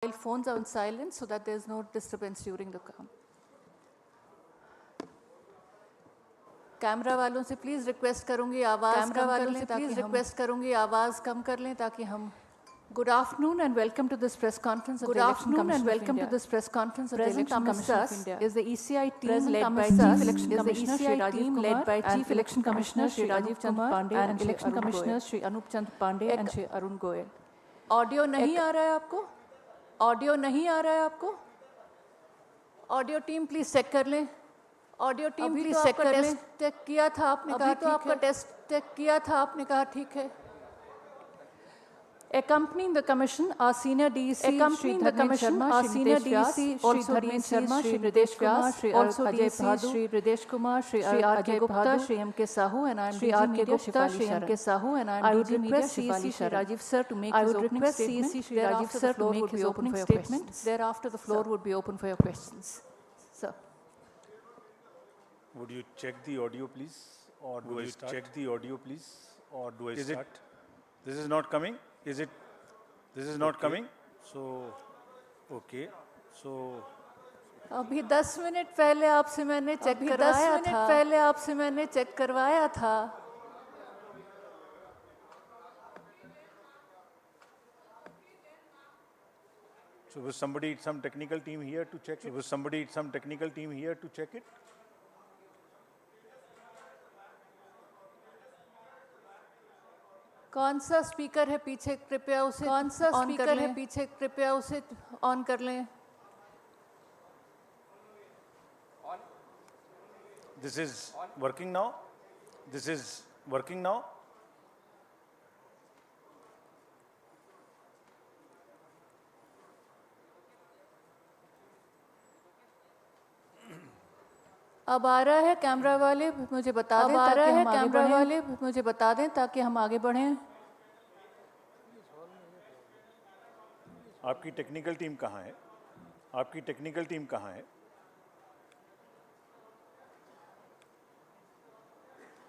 Phones are on silent so that there is no disturbance during the count. Camera वालों से please request करूंगी आवाज कम कर लें ताकि हम Good afternoon and welcome to this press conference of the Election Commission of India. Present amongst us is the ECI team led by Chief Election Commissioner Shri Rajiv Kumar and Election Commissioner Shri Rajiv Chandra Pandey and Election Commissioners Shri Anup Chandra Pandey and Shri Arun Goyal. Audio नहीं आ रहा है आपको? Audio नहीं आ रहा है आपको? Audio team please check कर लें. ऑडियो टीम प्लीज चेक कर लें. टेस्ट किया था आपने कहा तो आपका टेस्ट चेक किया था आपने कहा ठीक है. Accompanying the commission, our senior DEC, Shri Dharmesh Sharma, Shri Ritesh Vyas, also DEC, Shri Ritesh Kumar, Shri Ajay Gupta, Shri M.K. Sahu, and I am DG Media Shifali Sharan. I would request CEC Shri Rajiv Sir to make his opening statement. Thereafter, the floor would be open for your questions. Sir. Would you check the audio, please? Or do I start? Check the audio, please? Or do I start? This is not coming? Is it? This is not coming? So, okay. So. अभी 10 minute पहले आपसे मैंने check करवाया था. So was somebody, some technical team here to check it? Was somebody, some technical team here to check it? कौन सा speaker है पीछे कृपया उसे ऑन कर लें. This is working now. This is working now. अब आ रहा है. कैमरा वाले मुझे बता दें ताकि हम आगे बढ़ें. आपकी टेक्निकल टीम कहाँ है? आपकी टेक्निकल टीम कहाँ है?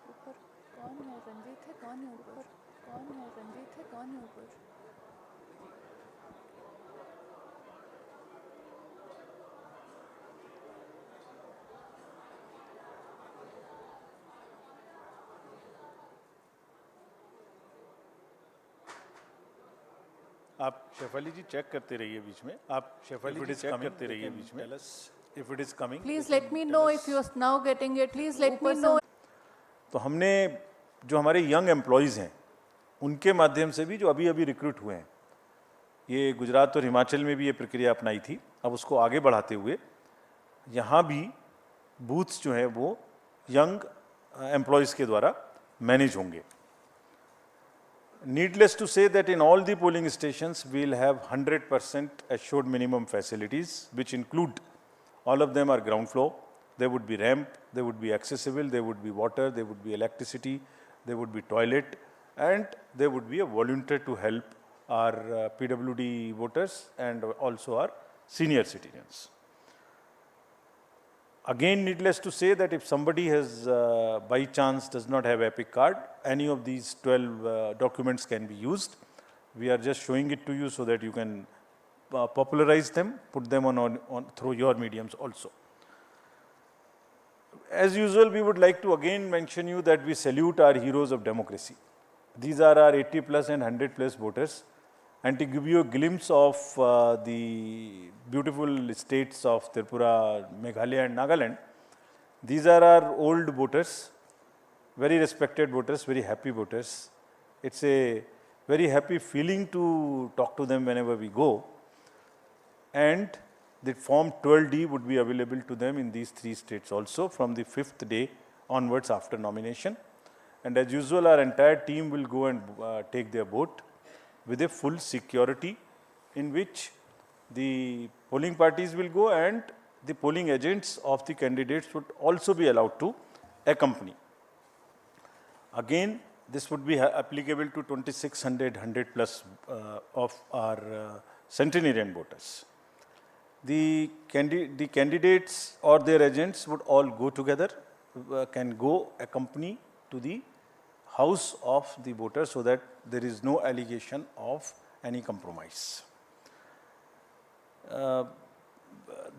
ऊपर कौन है? रंजीत है. कौन है ऊपर? कौन है? रंजीत है. कौन है ऊपर? आप शेफाली जी चेक करते रहिए बीच में. आप शेफाली जी चेक करते रहिए बीच में. If it is coming, please let me know if you are now getting it. Please let me know. तो हमने जो हमारे यंग एम्प्लॉयज़ हैं उनके माध्यम से भी जो अभी रिक्रूट हुए हैं, ये गुजरात और हिमाचल में भी ये प्रक्रिया अपनाई थी. अब उसको आगे बढ़ाते हुए यहाँ भी बूथ्स जो हैं वो यंग एम्प्लॉयज़ के द्वारा मैनेज होंगे. Needless to say that in all the polling stations we will have 100% assured minimum facilities, which include, all of them are ground floor. There would be ramp, there would be accessible, there would be water, there would be electricity, there would be toilet, and there would be a volunteer to help our PWD voters and also our senior citizens. Again, needless to say that if somebody has by chance does not have EPIC card, any of these 12 documents can be used. We are just showing it to you so that you can popularize them, put them on through your mediums also. As usual, we would like to again mention you that we salute our heroes of democracy. These are our 80 plus and 100 plus voters. And to give you a glimpse of the beautiful states of Tripura, Meghalaya and Nagaland, these are our old voters, very respected voters, very happy voters. It's a very happy feeling to talk to them whenever we go. And the form 12D would be available to them in these 3 states also from the 5th day onwards after nomination. And as usual, our entire team will go and take their vote with a full security, in which the polling parties will go and the polling agents of the candidates would also be allowed to accompany. Again, this would be applicable to 2600 100 plus of our centenarian voters. The candidates or their agents would all go together, can go accompany to the house of the voter so that there is no allegation of any compromise.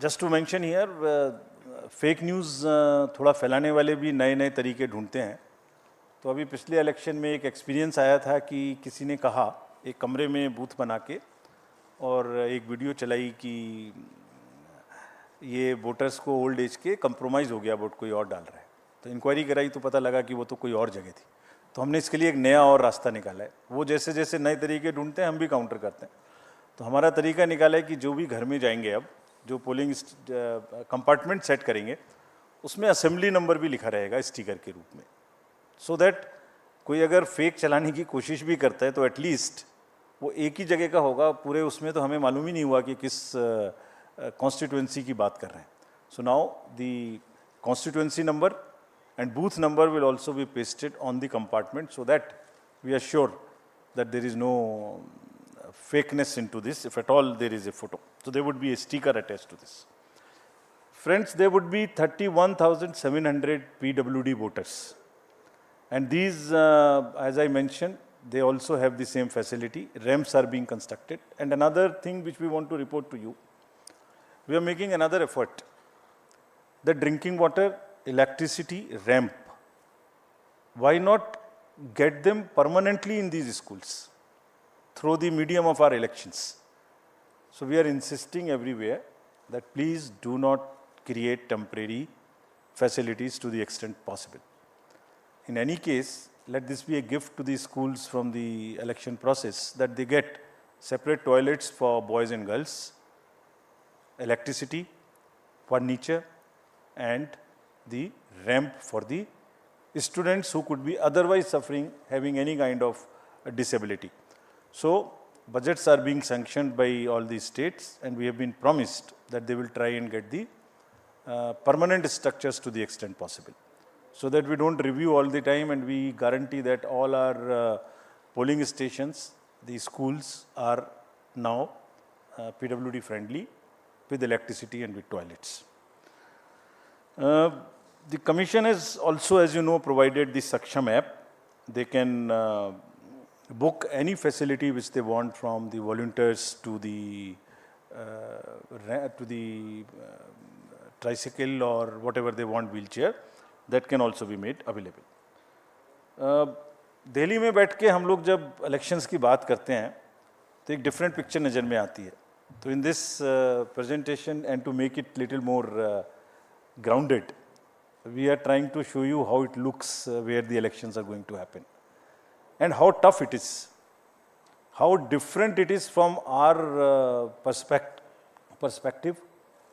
Just to mention here, fake news थोड़ा फैलाने वाले भी नए नए तरीके ढूंढते हैं। तो अभी पिछले इलेक्शन में एक एक्सपीरियंस आया था कि किसी ने कहा एक कमरे में बूथ बना के और एक वीडियो चलाई कि ये वोटर्स को ओल्ड एज के कंप्रोमाइज़ हो गया, वोट कोई और डाल रहा है। तो इंक्वायरी कराई तो पता लगा कि वो तो कोई और जगह थी। तो हमने इसके लिए एक नया और रास्ता निकाला है। वो जैसे जैसे नए तरीके ढूंढते हैं हम भी काउंटर करते हैं। तो हमारा तरीका निकाला है कि जो भी घर में जाएंगे, अब जो पोलिंग कंपार्टमेंट सेट करेंगे उसमें असेंबली नंबर भी लिखा रहेगा स्टिकर के रूप में, सो दैट कोई अगर फेक चलाने की कोशिश भी करता है तो एटलीस्ट वो एक ही जगह का होगा। पूरे उसमें तो हमें मालूम ही नहीं हुआ कि किस कॉन्स्टिट्यूएंसी की बात कर रहे हैं। So now the constituency number and booth number will also be pasted on the compartment, so that we are sure that there is no fakeness into this, if at all there is a photo. So there would be a sticker attached to this. Friends, there would be 31,700 PWD voters, and these, as I mentioned, they also have the same facility. Ramps are being constructed. And another thing which we want to report to you, we are making another effort. The drinking water, electricity, ramp, why not get them permanently in these schools through the medium of our elections? So we are insisting everywhere that please do not create temporary facilities to the extent possible. In any case, let this be a gift to the schools from the election process, that they get separate toilets for boys and girls, electricity, furniture, and the ramp for the students who could be otherwise suffering, having any kind of disability. So budgets are being sanctioned by all the states, and we have been promised that they will try and get the permanent structures to the extent possible, so that we don't review all the time, and we guarantee that all our polling stations, the schools, are now PWD friendly with electricity and with toilets. The Commission has also, as you know, provided the Saksham app. They can book any facility which they want, from the volunteers to the tricycle or whatever they want, wheelchair, that can also be made available. Delhi में बैठ के हम लोग जब elections की बात करते हैं तो एक डिफरेंट पिक्चर नज़र में आती है. तो in this presentation, and to make it little more grounded, we are trying to show you how it looks where the elections are going to happen, and how tough it is, how different it is from our perspective,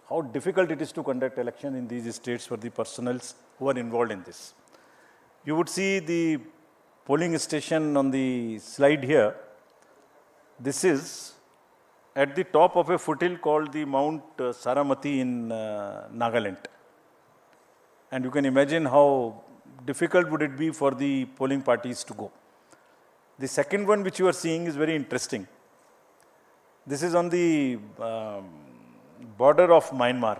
how difficult it is to conduct election in these states for the personals who are involved in this. You would see the polling station on the slide here. This is at the top of a foothill called the Mount Saramati in Nagaland. And you can imagine how difficult would it be for the polling parties to go. The second one which you are seeing is very interesting. This is on the border of Myanmar,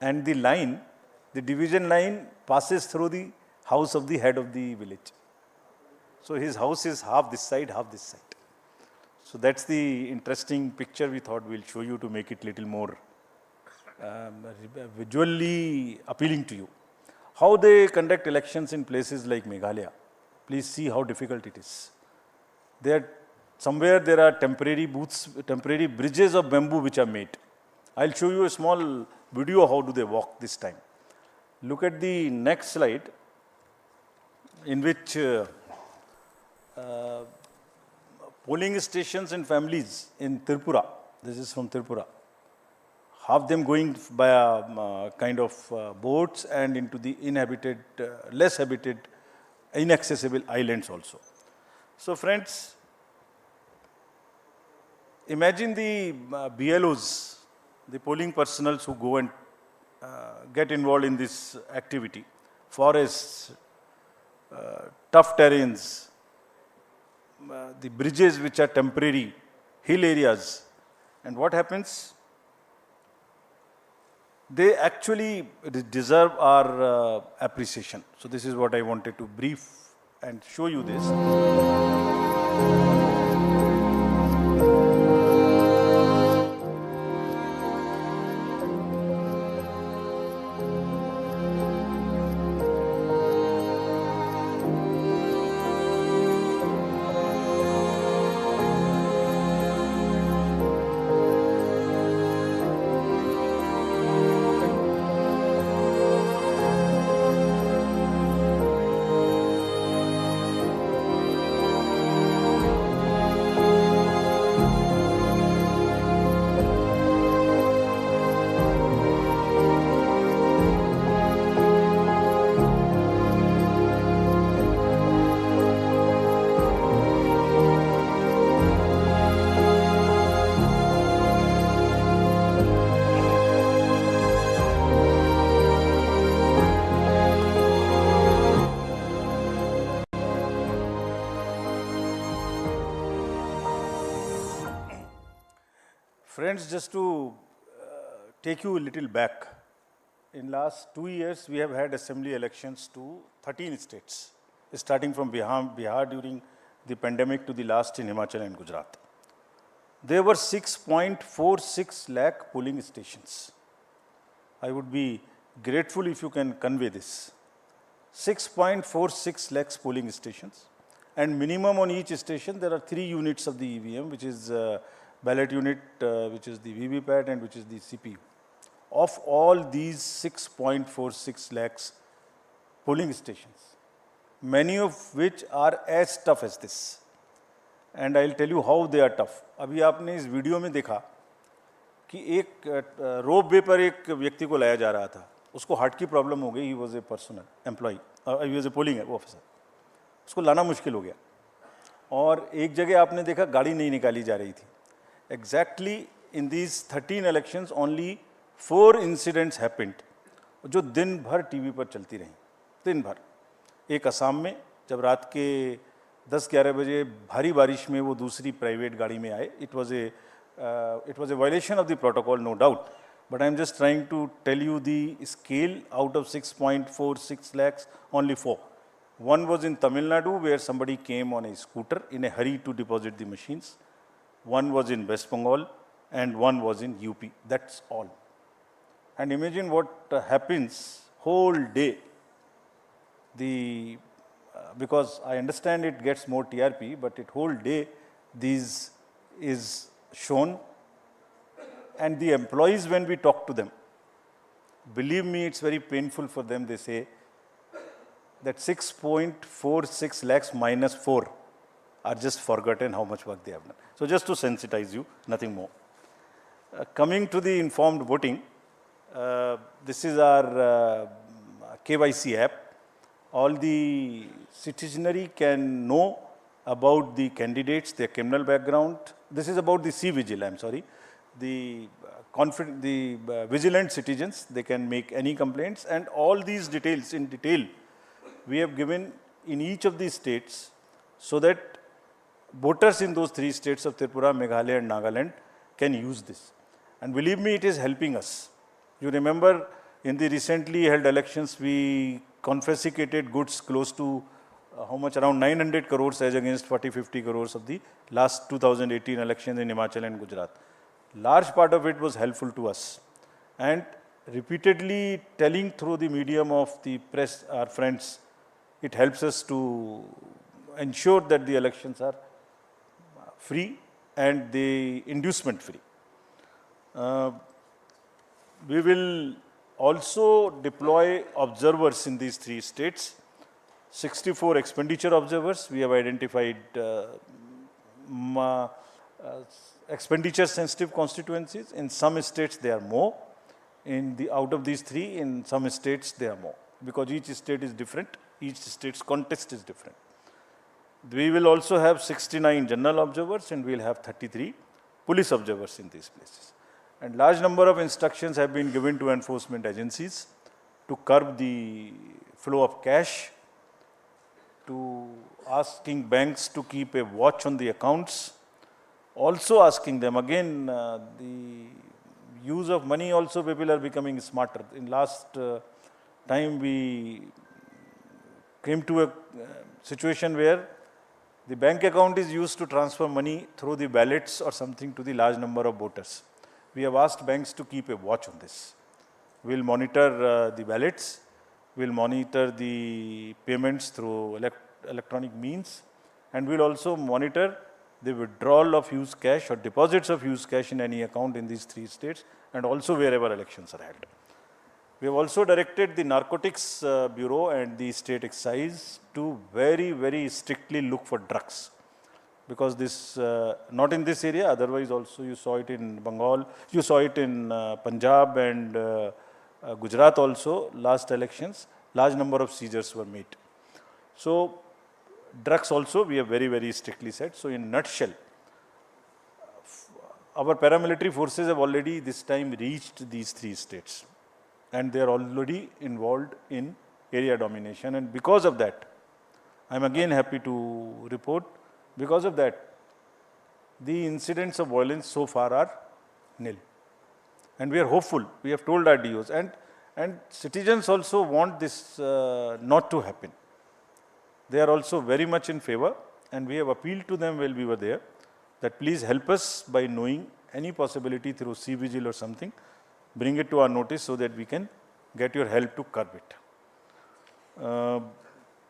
and the line, the division line, passes through the house of the head of the village. So his house is half this side, half this side. So that's the interesting picture we thought we'll show you to make it little more visually appealing to you. How they conduct elections in places like Meghalaya. Please see how difficult it is. Somewhere there are temporary booths, temporary bridges of bamboo which are made. I'll show you a small video how do they walk this time. Look at the next slide, in which polling stations and families in Tripura, this is from Tripura, half them going by a kind of boats and into the inhabited, less habited, inaccessible islands also. So friends, imagine the BLOs, the polling personals who go and get involved in this activity. Forests, tough terrains, the bridges which are temporary, hill areas. And what happens? They actually deserve our appreciation. So this is what I wanted to brief and show you this. Friends, just to take you a little back, in last 2 years, we have had assembly elections to 13 states, starting from Bihar during the pandemic to the last in Himachal and Gujarat. There were 6.46 lakh polling stations. I would be grateful if you can convey this. 6.46 lakhs polling stations, and minimum on each station there are 3 units of the EVM, which is ballot unit, which is the VVPAT and which is the CPU. Of all these 6.46 lakhs polling stations, many of which are as tough as this. And I'll tell you how they are tough. अभी आपने इस video में देखा कि एक रोप वे पर एक व्यक्ति को लाया जा रहा था, उसको हार्ट की प्रॉब्लम हो गई, he was a personal employ, he was a polling officer, उसको लाना मुश्किल हो गया, और एक जगह आपने देखा गाड़ी नहीं निकाली जा रही थी. Exactly in these 13 elections only 4 incidents happened, जो दिन भर टीवी पर चलती रहीं, दिन भर. एक असम में जब रात के 10-11 बजे भारी बारिश में वो दूसरी प्राइवेट गाड़ी में आए, it was a violation of the protocol, no doubt, but I am just trying to tell you the scale. Out of 6.46 lakhs, only 4. One was in Tamil Nadu, where somebody came on a scooter in a hurry to deposit the machines. One was in West Bengal, and one was in UP. That's all. And imagine what happens whole day. Because I understand it gets more TRP, but it whole day this is shown. And the employees, when we talk to them, believe me, it's very painful for them. They say that 6.46 lakhs minus 4 are just forgotten how much work they have done. So just to sensitize you, nothing more. Coming to the informed voting, this is our KYC app. All the citizenry can know about the candidates, their criminal background. This is about the C-Vigil, I'm sorry. The vigilant citizens, they can make any complaints, and all these details in detail we have given in each of these states, so that voters in those 3 states of Tripura, Meghalaya and Nagaland can use this. And believe me, it is helping us. You remember in the recently held elections, we confiscated goods close to how much, around 900 crores as against 40-50 crores of the last 2018 elections in Himachal and Gujarat. Large part of it was helpful to us, and repeatedly telling through the medium of the press, our friends, it helps us to ensure that the elections are free and the inducement free. We will also deploy observers in these 3 states, 64 expenditure observers. We have identified expenditure sensitive constituencies. In some states they are more. Out of these 3, in some states they are more, because each state is different, each state's context is different. We will also have 69 general observers, and we will have 33 police observers in these places. And large number of instructions have been given to enforcement agencies to curb the flow of cash, to asking banks to keep a watch on the accounts, also asking them, again, the use of money also, people are becoming smarter. In last time we came to a situation where the bank account is used to transfer money through the ballots or something to the large number of voters. We have asked banks to keep a watch on this. We will monitor the ballots, we will monitor the payments through electronic means, and we will also monitor the withdrawal of used cash or deposits of used cash in any account in these 3 states, and also wherever elections are held. We have also directed the Narcotics Bureau and the State Excise to very, very strictly look for drugs, because this, not in this area, otherwise also you saw it in Bengal, you saw it in Punjab and Gujarat also, last elections, large number of seizures were made. So drugs also we have very, very strictly said. So in nutshell, our paramilitary forces have already this time reached these 3 states, and they are already involved in area domination. And because of that, I am again happy to report, because of that, the incidents of violence so far are nil. And we are hopeful. We have told our DOs, and citizens also want this not to happen. They are also very much in favor, and we have appealed to them while we were there that please help us by knowing any possibility through C-Vigil or something, bring it to our notice so that we can get your help to curb it.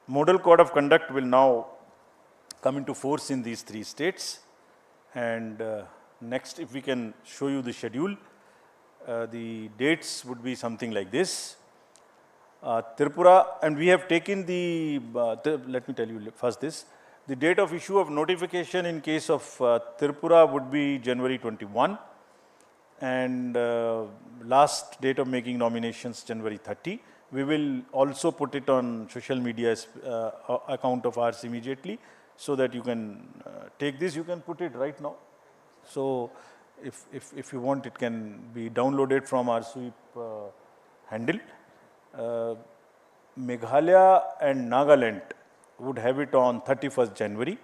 Model Code of Conduct will now come into force in these 3 states. And next, if we can show you the schedule, the dates would be something like this. Tripura, and we have taken let me tell you first this. The date of issue of notification in case of Tripura would be January 21, and last date of making nominations January 30. We will also put it on social media account of ours immediately, so that you can take this. You can put it right now. So if you want, it can be downloaded from our sweep handle. Meghalaya and Nagaland would have it on 31st January,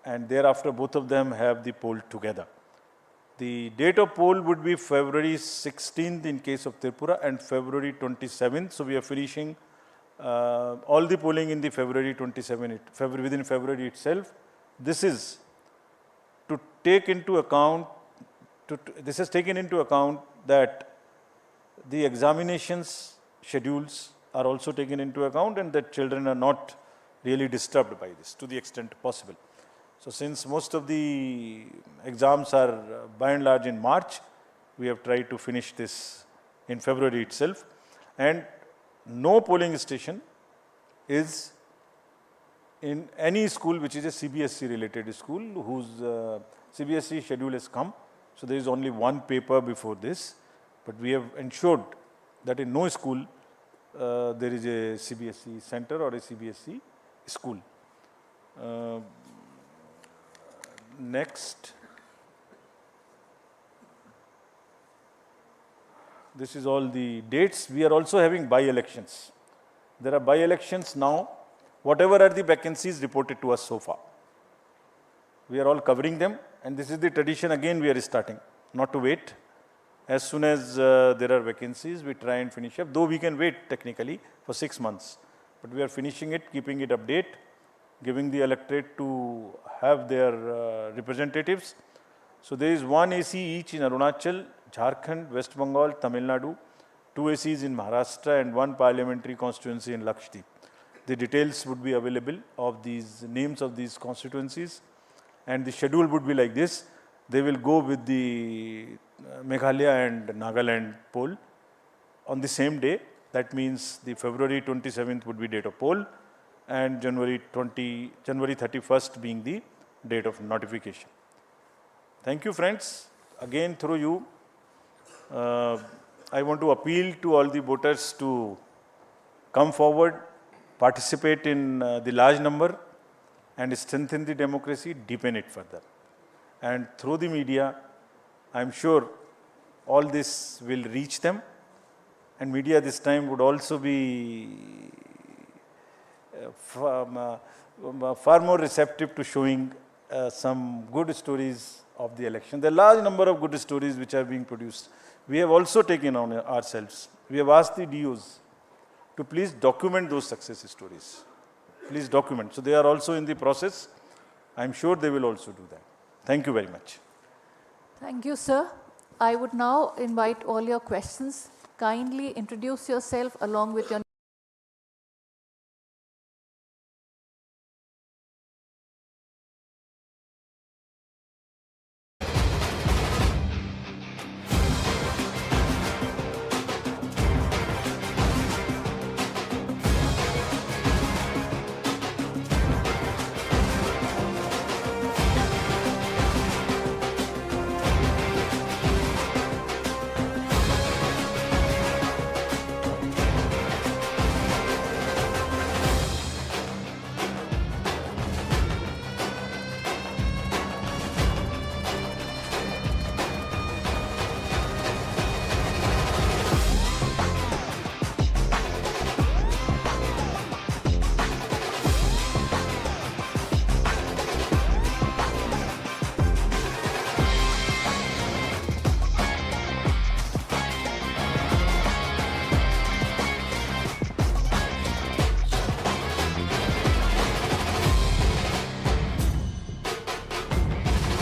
and thereafter both of them have the poll together. The date of poll would be February 16th in case of Tripura and February 27th. So we are finishing all the polling in the February 27th, within February itself. This is to take into account, this has taken into account that the examinations schedules are also taken into account, and that children are not really disturbed by this to the extent possible. So since most of the exams are by and large in March, we have tried to finish this in February itself. And no polling station is in any school which is a CBSE related school whose CBSE schedule has come. So there is only one paper before this, but we have ensured that in no school there is a CBSE center or a CBSE school. Next, this is all the dates. We are also having by-elections. There are by-elections now, whatever are the vacancies reported to us so far. We are all covering them, and this is the tradition again we are starting, not to wait. As soon as there are vacancies, we try and finish up, though we can wait technically for 6 months. But we are finishing it, keeping it update, giving the electorate to have their representatives. So there is 1 AC each in Arunachal, Jharkhand, West Bengal, Tamil Nadu, 2 ACs in Maharashtra, and 1 parliamentary constituency in Lakshadweep. The details would be available of these names of these constituencies, and the schedule would be like this. They will go with the Meghalaya and Nagaland poll on the same day. That means the February 27th would be date of poll, and January 31st being the date of notification. Thank you, friends. Again, through you, I want to appeal to all the voters to come forward, participate in the large number, and strengthen the democracy, deepen it further. And through the media, I am sure all this will reach them, and media this time would also be far more receptive to showing some good stories of the election. There are large number of good stories which are being produced. We have also taken on ourselves. We have asked the DOs to please document those success stories. Please document. So they are also in the process. I am sure they will also do that. Thank you very much. Thank you, sir. I would now invite all your questions. Kindly introduce yourself along with your